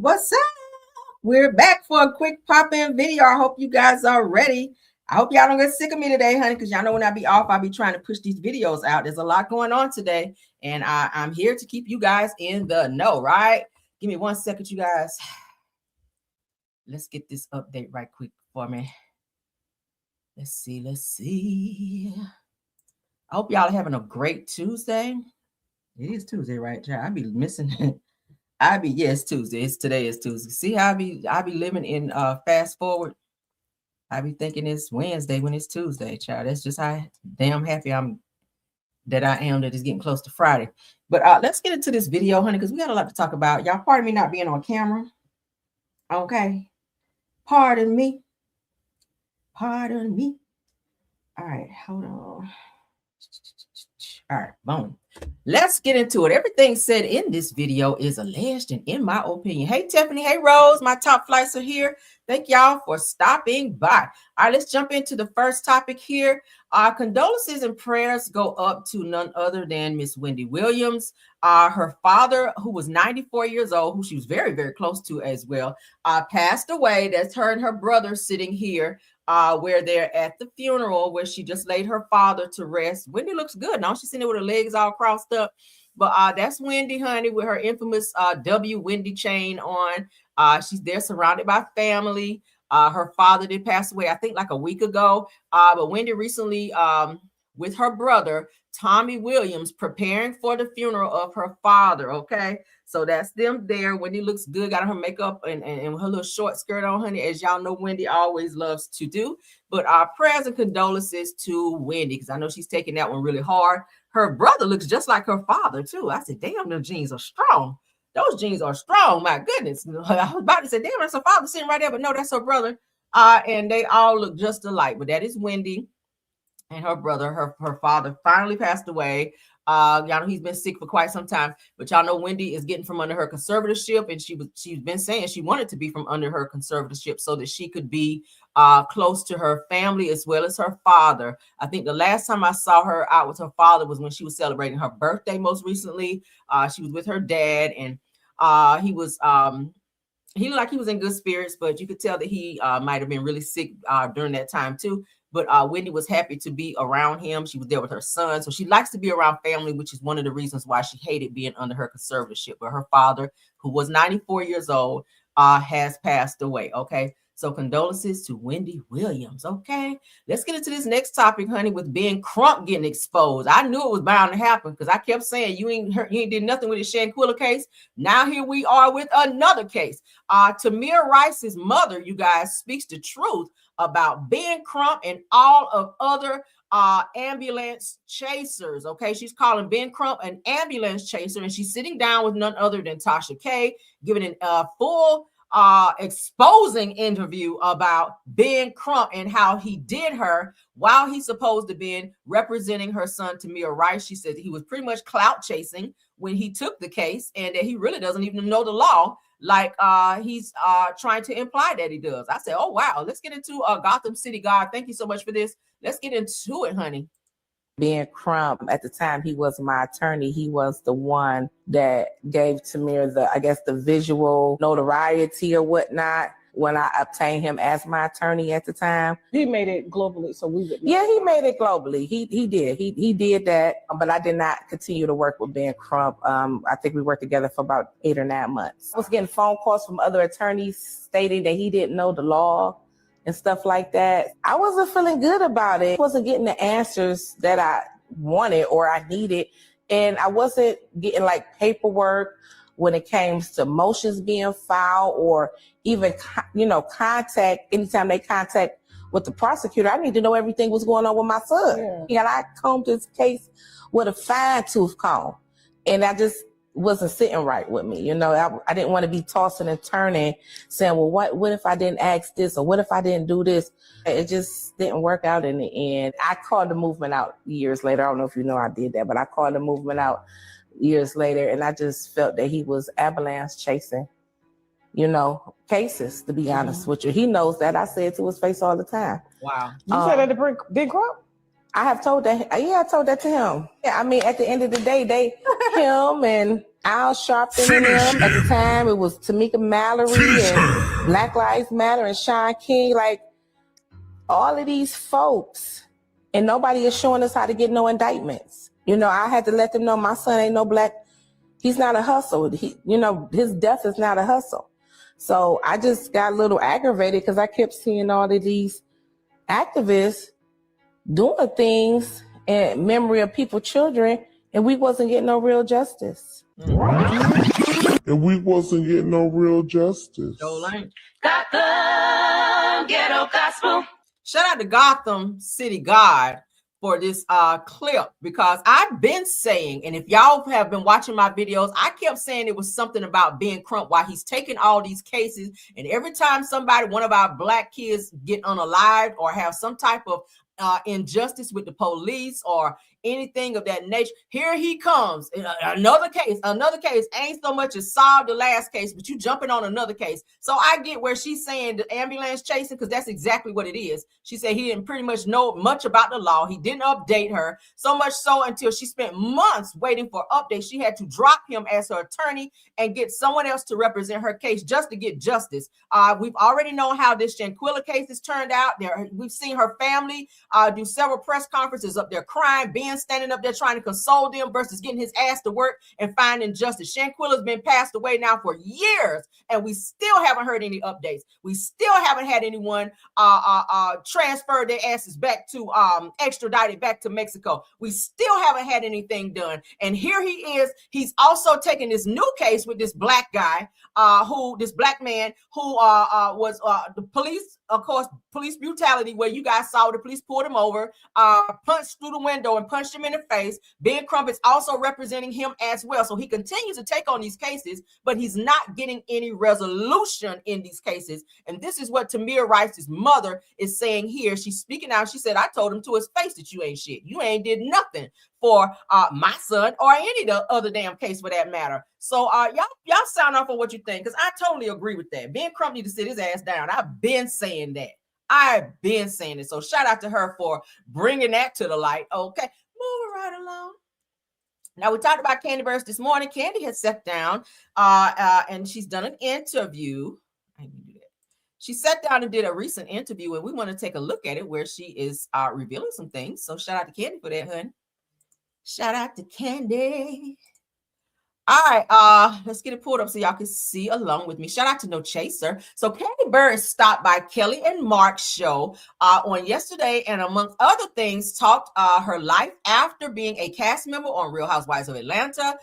What's up? We're back for a quick pop-in video. I hope you guys are ready. I hope y'all don't get sick of me today, honey, because y'all know when I be off, I'll be trying to push these videos out. There's a lot going on today, and I'm here to keep you guys in the know, right? Give me 1 second, you guys. Let's get this update right quick for me. Let's see. I hope y'all are having a great Tuesday. It is Tuesday, right, y'all? I be missing it. It's Tuesday. Today is Tuesday. See how I be living in fast forward. I be thinking it's Wednesday when it's Tuesday, child. That's just how damn happy I am that it's getting close to Friday. But let's get into this video, honey, because we got a lot to talk about. Y'all, pardon me not being on camera. Okay. Pardon me. All right, hold on. All right, boom. Let's get into it. Everything said in this video is alleged and in my opinion. Hey, Tiffany. Hey, Rose. My top flights are here. Thank y'all for stopping by. All right, let's jump into the first topic here. Condolences and prayers go up to none other than Miss Wendy Williams. Her father, who was 94 years old, who she was very, very close to as well, passed away. That's her and her brother sitting here. Where they're at the funeral where she just laid her father to rest. Wendy looks good now. She's sitting there with her legs all crossed up. But that's Wendy, honey, with her infamous W Wendy chain on. She's there surrounded by family. Her father did pass away, I think, like a week ago. But Wendy recently, with her brother, Tommy Williams, preparing for the funeral of her father. Okay. So that's them there. Wendy looks good, got her makeup and her little short skirt on, honey, as y'all know Wendy always loves to do. But prayers and condolences to Wendy, because I know she's taking that one really hard. Her brother looks just like her father, too. I said, damn, those jeans are strong. Those jeans are strong, my goodness. I was about to say, damn, that's her father sitting right there, but no, that's her brother. And they all look just alike. But that is Wendy and her brother. Her father finally passed away. Y'all know he's been sick for quite some time, but y'all know Wendy is getting from under her conservatorship, and she's been saying she wanted to be from under her conservatorship so that she could be close to her family as well as her father. I think the last time I saw her out with her father was when she was celebrating her birthday most recently. She was with her dad, and he looked like he was in good spirits, but you could tell that he might have been really sick during that time too. But Wendy was happy to be around him. She was there with her son. So she likes to be around family, which is one of the reasons why she hated being under her conservatorship. But her father, who was 94 years old, has passed away. Okay. So condolences to Wendy Williams. Okay. Let's get into this next topic, honey, with Ben Crump getting exposed. I knew it was bound to happen because I kept saying you ain't did nothing with the Shanquilla case. Now here we are with another case. Tamir Rice's mother, you guys, speaks the truth about Ben Crump and all of other ambulance chasers. Okay, she's calling Ben Crump an ambulance chaser, and she's sitting down with none other than Tasha K, giving a full exposing interview about Ben Crump and how he did her while he's supposed to be representing her son Tamir Rice. She said he was pretty much clout chasing when he took the case, and that he really doesn't even know the law like he's trying to imply that he does. I said, oh, wow. Let's get into Gotham City God. Thank you so much for this. Let's get into it, honey. Ben Crump, at the time he was my attorney, he was the one that gave Tamir the visual notoriety or whatnot when I obtained him as my attorney at the time. He made it globally, so we would know. Yeah, he made it globally. He did. He did that, but I did not continue to work with Ben Crump. I think we worked together for about 8 or 9 months. I was getting phone calls from other attorneys stating that he didn't know the law and stuff like that. I wasn't feeling good about it. I wasn't getting the answers that I wanted or I needed, and I wasn't getting like paperwork when it came to motions being filed or even, contact. Anytime they contact with the prosecutor, I need to know everything was going on with my son. Yeah. And I combed this case with a fine-tooth comb, and I just wasn't sitting right with me. I didn't want to be tossing and turning, saying, well, what if I didn't ask this, or what if I didn't do this? It just didn't work out in the end. I called the movement out years later. I don't know if you know I did that, but I called the movement out years later, and I just felt that he was ambulance chasing, cases, to be honest with you. He knows that. I say it to his face all the time. Wow. You said that to Big Crump? I have told that. Yeah, I told that to him. Yeah, I mean, at the end of the day, him and Al Sharpton and them. At the time, it was Tamika Mallory and Black Lives Matter and Sean King. Like all of these folks, and nobody is showing us how to get no indictments. You know, I had to let them know my son ain't no black. He's not a hustle. His death is not a hustle. So I just got a little aggravated because I kept seeing all of these activists doing things in memory of people's children, and we wasn't getting no real justice. Gotham Ghetto Gospel. Shout out to Gotham City God for this clip, because I've been saying, and if y'all have been watching my videos, I kept saying it was something about Ben Crump, why he's taking all these cases, and every time one of our black kids get unalived or have some type of injustice with the police or anything of that nature, here he comes. Another case ain't so much as solved the last case, but you jumping on another case. So I get where she's saying the ambulance chasing, because that's exactly what it is. She said he didn't pretty much know much about the law. He didn't update her, so much so until she spent months waiting for updates. She had to drop him as her attorney and get someone else to represent her case just to get justice. We've already known how this Shanquilla case has turned out. We've seen her family do several press conferences up there crying, Ben standing up there trying to console them versus getting his ass to work and finding justice. Shanquilla's been passed away now for years, and we still haven't heard any updates. We still haven't had anyone transfer their asses back to extradited back to Mexico. We still haven't had anything done. And here he is. He's also taking this new case with this black guy, this black man who was the police, of course, police brutality, where you guys saw the police pulled him over, punched through the window and punched him in the face. Ben Crump is also representing him as well. So he continues to take on these cases, but he's not getting any resolution in these cases. And this is what Tamir Rice's mother is saying here. She's speaking out. She said, I told him to his face that you ain't shit. You ain't did nothing for my son or any of the other damn case for that matter. So y'all sound off on what you think, because I totally agree with that. Ben Crump need to sit his ass down. I've been saying that. I've been saying it. So shout out to her for bringing that to the light. Okay, moving right along. Now, we talked about Kandi Burruss this morning. Kandi has sat down and she's done an interview. She sat down and did a recent interview, and we want to take a look at it where she is revealing some things. So shout out to Kandi for that, honey. Shout out to Kandi. All right, let's get it pulled up so y'all can see along with me. Shout out to No Chaser. So Kandi Burruss stopped by Kelly and Mark's show on yesterday, and among other things, talked her life after being a cast member on Real Housewives of Atlanta.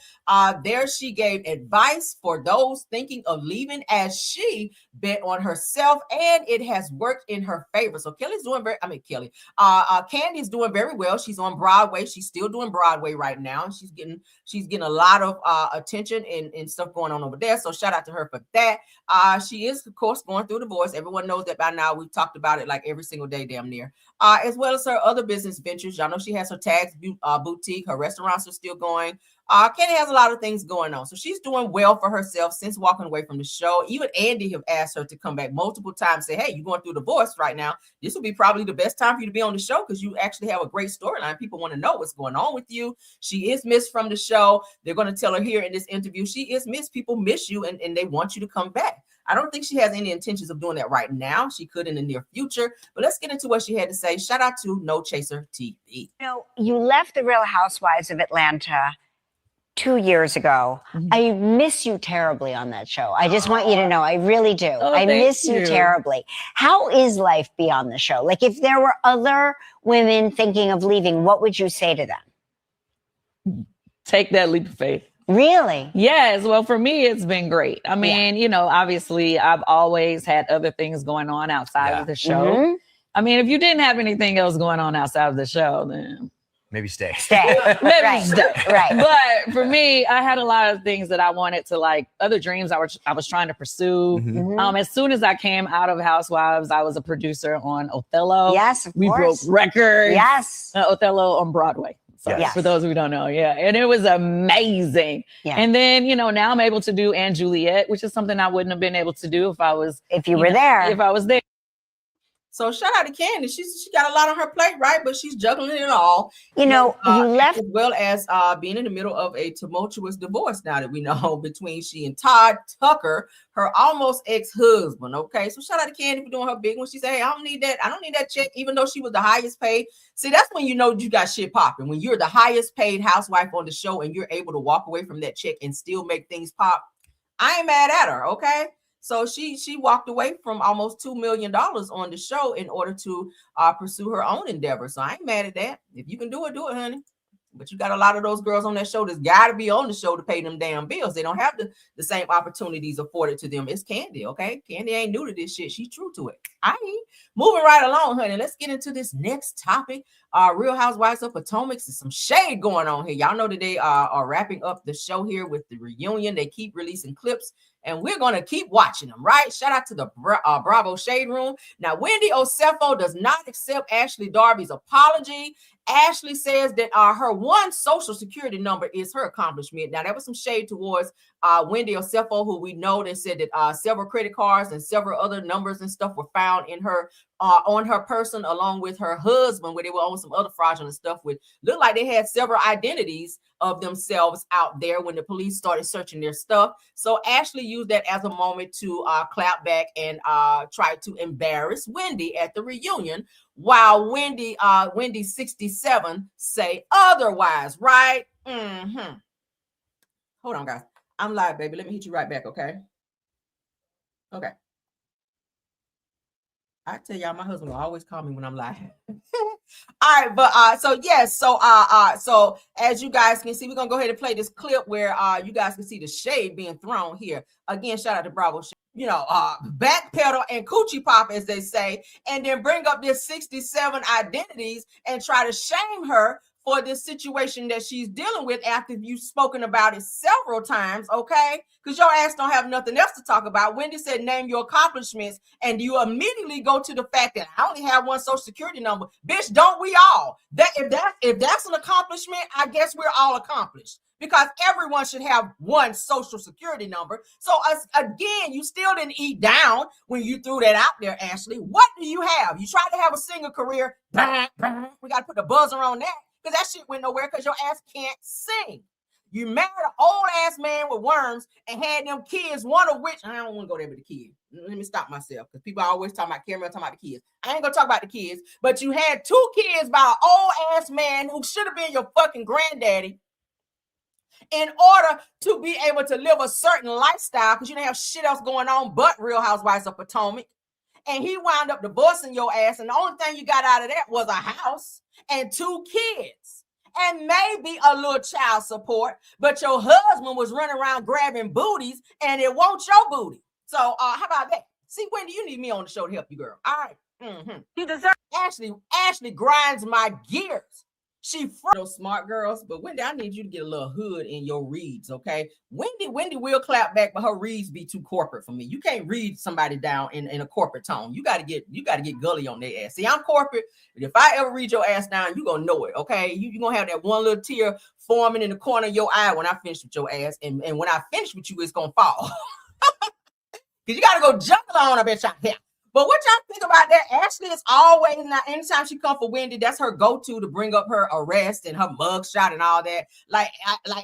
There she gave advice for those thinking of leaving, as she bet on herself, and it has worked in her favor. So Kandi's doing very well. She's on Broadway. She's still doing Broadway right now. She's getting a lot of attention and stuff going on over there. So shout out to her for that. She is, of course, going through divorce. Everyone knows that by now. We've talked about it like every single day, damn near. As well as her other business ventures. Y'all know she has her Tags boutique. Her restaurants are still going. Kandi has a lot of things going on. So she's doing well for herself since walking away from the show. Even Andy have asked her to come back multiple times, say, hey, you're going through divorce right now. This will be probably the best time for you to be on the show, because you actually have a great storyline. People want to know what's going on with you. She is missed from the show. They're going to tell her here in this interview, she is missed. People miss you, and they want you to come back. I don't think she has any intentions of doing that right now. She could in the near future, but let's get into what she had to say. Shout out to No Chaser TV. You know, you left the Real Housewives of Atlanta 2 years ago. Mm-hmm. I miss you terribly on that show. I just want you to know, I really do. I miss you terribly. How is life beyond the show? Like, if there were other women thinking of leaving, what would you say to them? Take that leap of faith. Really? Yes. Well, for me, it's been great. I mean, you know, obviously I've always had other things going on outside of the show. Mm-hmm. I mean, if you didn't have anything else going on outside of the show, then maybe stay. Maybe stay. Right. But for me, I had a lot of things that I wanted to, like, other dreams I was trying to pursue. Mm-hmm. As soon as I came out of Housewives, I was a producer on Othello. Yes, of course. We broke records. Yes. Othello on Broadway. So for those who don't know, and it was amazing. Yeah. And then, you know, now I'm able to do And Juliet, which is something I wouldn't have been able to do if I was, if you were there. If I was there. So shout out to Kandi. She got a lot on her plate, right? But she's juggling it all. You know, you left as well as being in the middle of a tumultuous divorce now that we know between she and Todd Tucker, her almost ex-husband. Okay, so shout out to Kandi for doing her big one. She said, "Hey, I don't need that check," even though she was the highest paid. See, that's when you know you got shit popping. When you're the highest paid housewife on the show and you're able to walk away from that check and still make things pop. I ain't mad at her. Okay. So she walked away from almost $2 million on the show in order to pursue her own endeavor. So I ain't mad at that. If you can do it, honey. But you got a lot of those girls on that show that's got to be on the show to pay them damn bills. They don't have the same opportunities afforded to them. It's Kandi, okay? Kandi ain't new to this shit. She's true to it. I ain't moving right along, honey. Let's get into this next topic. Real Housewives of Potomac. There's some shade going on here. Y'all know that they are wrapping up the show here with the reunion. They keep releasing clips, and we're going to keep watching them, right? Shout out to the Bravo Shade Room. Now, Wendy Osefo does not accept Ashley Darby's apology. Ashley says that her one social security number is her accomplishment. Now, there was some shade towards Wendy Osefo, who we know they said that several credit cards and several other numbers and stuff were found in her on her person, along with her husband, where they were on some other fraudulent stuff with looked like they had several identities of themselves out there when the police started searching their stuff. So Ashley used that as a moment to clap back and try to embarrass Wendy at the reunion, while Wendy 67 say otherwise, right? Hold on, guys. I'm live, baby. Let me hit you right back, okay? Okay. I tell y'all, my husband will always call me when I'm live. All right, but so yes, so as you guys can see, we're gonna go ahead and play this clip where you guys can see the shade being thrown here. Again, shout out to Bravo. You know, backpedal and coochie pop, as they say, and then bring up this 67 identities and try to shame her for this situation that she's dealing with after you've spoken about it several times, okay? Because your ass don't have nothing else to talk about. Wendy said, name your accomplishments, and you immediately go to the fact that I only have one social security number. Bitch, don't we all? If that's an accomplishment, I guess we're all accomplished. Because everyone should have one social security number. So again, you still didn't eat down when you threw that out there, Ashley. What do you have? You tried to have a singer career. We got to put the buzzer on that. Because that shit went nowhere because your ass can't sing. You married an old ass man with worms and had them kids, one of which, I don't want to go there with the kids. Let me stop myself because people are always talking about Cameron, talking about the kids. I ain't going to talk about the kids, but you had 2 kids by an old ass man who should have been your fucking granddaddy in order to be able to live a certain lifestyle because you didn't have shit else going on but Real Housewives of Potomac. And he wound up divorcing your ass. And the only thing you got out of that was a house and 2 kids and maybe a little child support. But your husband was running around grabbing booties and it won't your booty. So how about that? See, Wendy, you need me on the show to help you, girl. All right. You deserve. Ashley grinds my gears. She those smart girls, but Wendy, I need you to get a little hood in your reads, okay? Wendy will clap back, but her reads be too corporate for me. You can't read somebody down in a corporate tone. You gotta get gully on their ass. See, I'm corporate, but if I ever read your ass down, you gonna know it, okay? You gonna have that one little tear forming in the corner of your eye when I finish with your ass, and when I finish with you, it's gonna fall. Because you gotta go juggle on a bitch out here. But what y'all think about that? Ashley is always, now anytime she come for Wendy, that's her go-to to bring up her arrest and her mugshot and all that. Like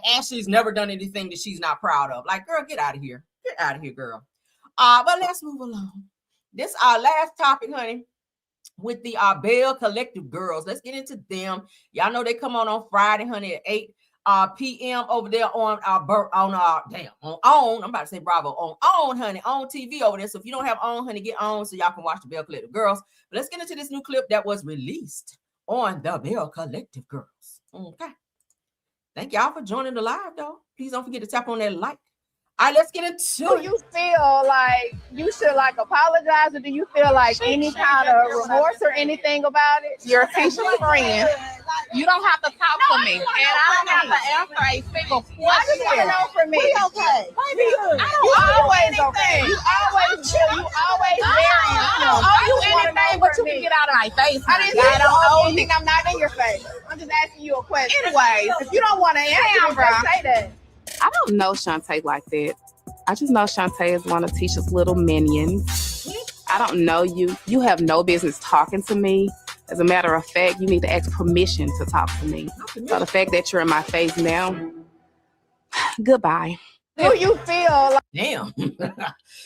Ashley's never done anything that she's not proud of. Like, girl, get out of here. Get out of here, girl. But let's move along. This our last topic, honey, with the Bellevue Collective girls. Let's get into them. Y'all know they come on Friday, honey, at 8 p.m. over there on I'm about to say Bravo on honey, on TV over there. So if you don't have on, honey, get on so y'all can watch the Bellevue Collective girls. But let's get into this new clip that was released on the Bellevue Collective girls. Okay. Thank y'all for joining the live, though. Please don't forget to tap on that like. All right, let's get into it. Do you feel like you should apologize, or do you feel like any kind of remorse or anything about it? You're a teacher's friend. You don't have to talk to me, and I don't have to answer a single question. I just want to know from me. Okay. You always okay. You always do. You always very. I don't owe you anything, but you can get out of my face. I don't owe anything. I'm not in your face. I'm just asking you a question. Anyways, if you don't want to answer, just say that. I don't know Shantae like that. I just know Shantae is one of Tisha's little minions. I don't know you. You have no business talking to me. As a matter of fact, you need to ask permission to talk to me. So the fact that you're in my face now, goodbye. Do you feel like Damn.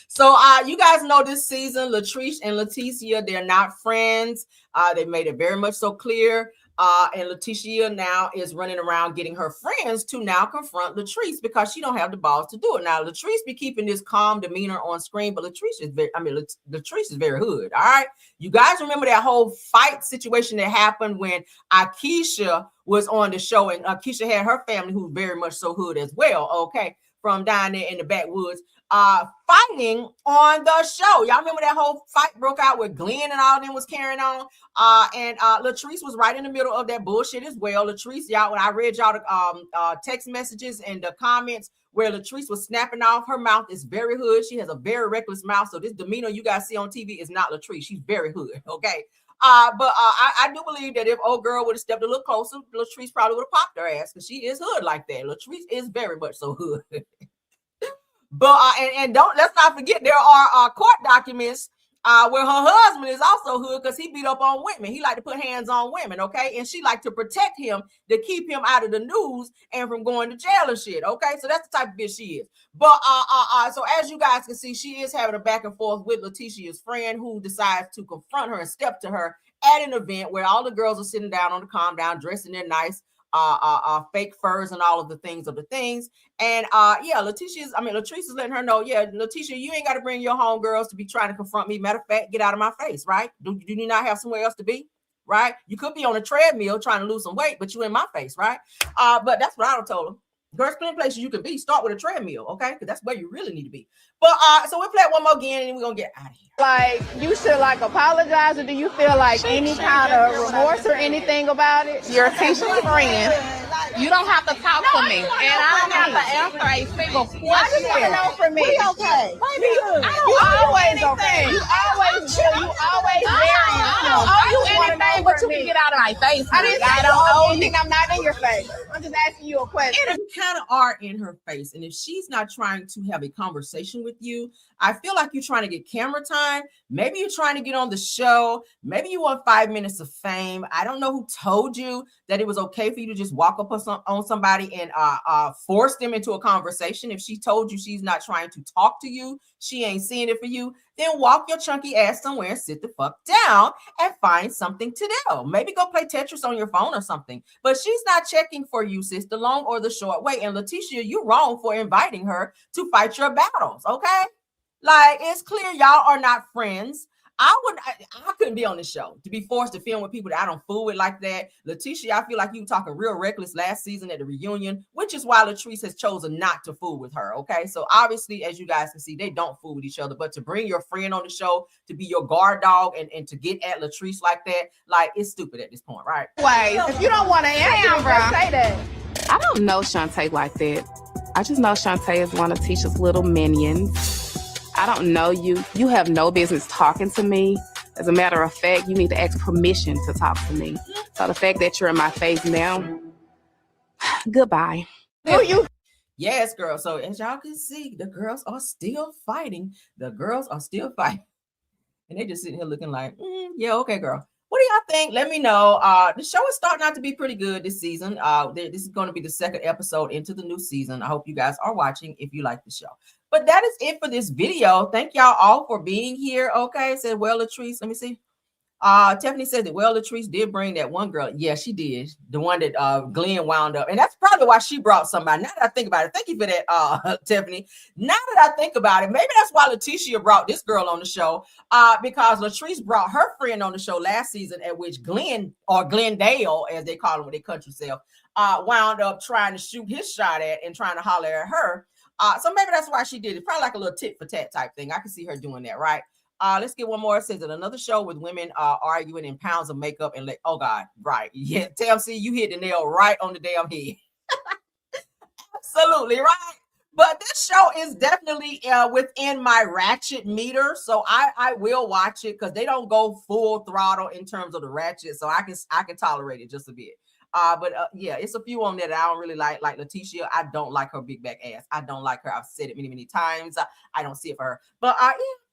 So you guys know this season, Latrice and Leticia, they're not friends. They made it very much so clear. And Leticia now is running around getting her friends to now confront Latrice because she don't have the balls to do it. Now, Latrice be keeping this calm demeanor on screen, but Latrice is very hood. All right. You guys remember that whole fight situation that happened when Akeisha was on the show, and Akeisha had her family who's very much so hood as well. Okay. From down there in the backwoods, fighting on the show. Y'all remember that whole fight broke out with Glenn and all of them was carrying on. And Latrice was right in the middle of that bullshit as well. Latrice, y'all, when I read y'all the text messages and the comments where Latrice was snapping off, her mouth is very hood. She has a very reckless mouth. So this demeanor you guys see on TV is not Latrice. She's very hood. Okay. But I do believe that if old girl would have stepped a little closer, Latrice probably would have popped her ass because she is hood like that. Latrice is very much so hood. But and let's not forget there are court documents where her husband is also hood because he beat up on women. He like to put hands on women, okay? And she like to protect him to keep him out of the news and from going to jail and shit, okay? So that's the type of bitch she is. But so as you guys can see, she is having a back and forth with Leticia's friend who decides to confront her and step to her at an event where all the girls are sitting down on the calm down, dressed in their nice fake furs and all of the things. And Latrice is letting her know, yeah, Leticia, you ain't got to bring your homegirls to be trying to confront me. Matter of fact, get out of my face, right? Do you not have somewhere else to be? Right? You could be on a treadmill trying to lose some weight, but you in my face, right? But that's what I told her. There's plenty of places you can be. Start with a treadmill, okay? Because that's where you really need to be. But so we'll play it one more again and then we're gonna get out of here. like you should like apologize, or do you feel like any kind of remorse or anything about it? You're Tisha's friend. You don't have to talk to me, and I don't have to answer a single question. I just want to know from me. Okay. You always okay. You always do. You always very. I don't owe you anything, but you can get out of my face. I don't owe anything. I'm not in your face. I'm just asking you a question. You kind of are in her face, and if she's not trying to have a conversation with you, I feel like you're trying to get camera time. Maybe you're trying to get on the show. Maybe you want 5 minutes of fame. I don't know who told you that it was okay for you to just walk up on somebody and force them into a conversation. If she told you she's not trying to talk to you, she ain't seeing it for you, then walk your chunky ass somewhere and sit the fuck down and find something to do. Maybe go play Tetris on your phone or something. But she's not checking for you, sis, the long or the short way. And Leticia, you're wrong for inviting her to fight your battles, okay? Like, it's clear y'all are not friends. I couldn't be on this show to be forced to film with people that I don't fool with like that. Leticia, I feel like you were talking real reckless last season at the reunion, which is why Latrice has chosen not to fool with her. Okay. So obviously, as you guys can see, they don't fool with each other, but to bring your friend on the show, to be your guard dog and to get at Latrice like that, like, it's stupid at this point, right? Wait, if you don't want to answer, bro, say that. I don't know Shantae like that. I just know Shantae is one of Tisha's little minions. I don't know you. You have no business talking to me. As a matter of fact, you need to ask permission to talk to me. So the fact that you're in my face now, goodbye. Yes, girl. So as y'all can see, the girls are still fighting. And they just sitting here looking like, yeah, okay, girl. What do y'all think? Let me know. The show is starting out to be pretty good this season. This is going to be the second episode into the new season. I hope you guys are watching if you like the show. But that is it for this video. Thank y'all all for being here. Okay, said, well, Latrice, let me see. Tiffany said that, well, Latrice did bring that one girl. Yeah, she did. The one that Glenn wound up. And that's probably why she brought somebody. Now that I think about it, thank you for that, Tiffany. Now that I think about it, maybe that's why Leticia brought this girl on the show, because Latrice brought her friend on the show last season, at which Glenn, or Glendale, as they call him with their country self, wound up trying to shoot his shot at and trying to holler at her. So maybe that's why she did it. Probably like a little tit for tat type thing. I can see her doing that, right? Let's get one more. It says that another show with women arguing in pounds of makeup and oh God, right. Yeah, TMC, you hit the nail right on the damn head. Absolutely, right? But this show is definitely within my ratchet meter. So I will watch it because they don't go full throttle in terms of the ratchet. So I can tolerate it just a bit. But yeah, it's a few on there that I don't really like Leticia. I don't like her big back ass. I don't like her. I've said it many, many times. I don't see it for her. But yeah,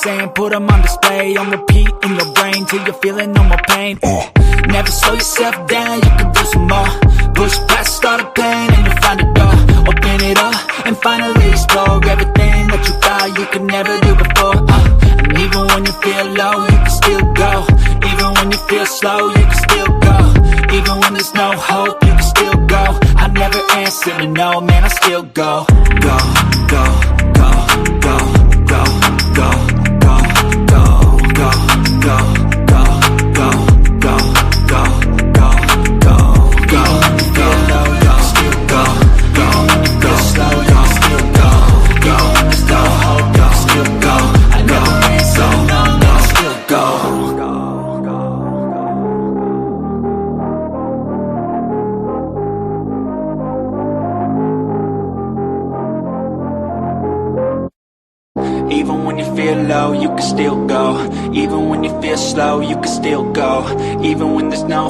saying, put them on display, on repeat in your brain till you're feeling no more pain. Never slow yourself down, you can do some more. Push past all the pain and you'll find a door. Open it up and finally explore everything that you thought you could never do before. And even when you feel low, you can still go. Even when you feel slow, you can still go. Even when there's no hope, you can still go. I never answer to no, man, I still go. Go, go, go, go, go, go, go, go, go, go, go, go, go, go, go, go, go, go, go, still go, go, go, slow, go, still go, go, go, go, still go. I never answer to no, no, still go. Even when you feel low, you can still go. Even when you feel slow, you can still go. Even when there's no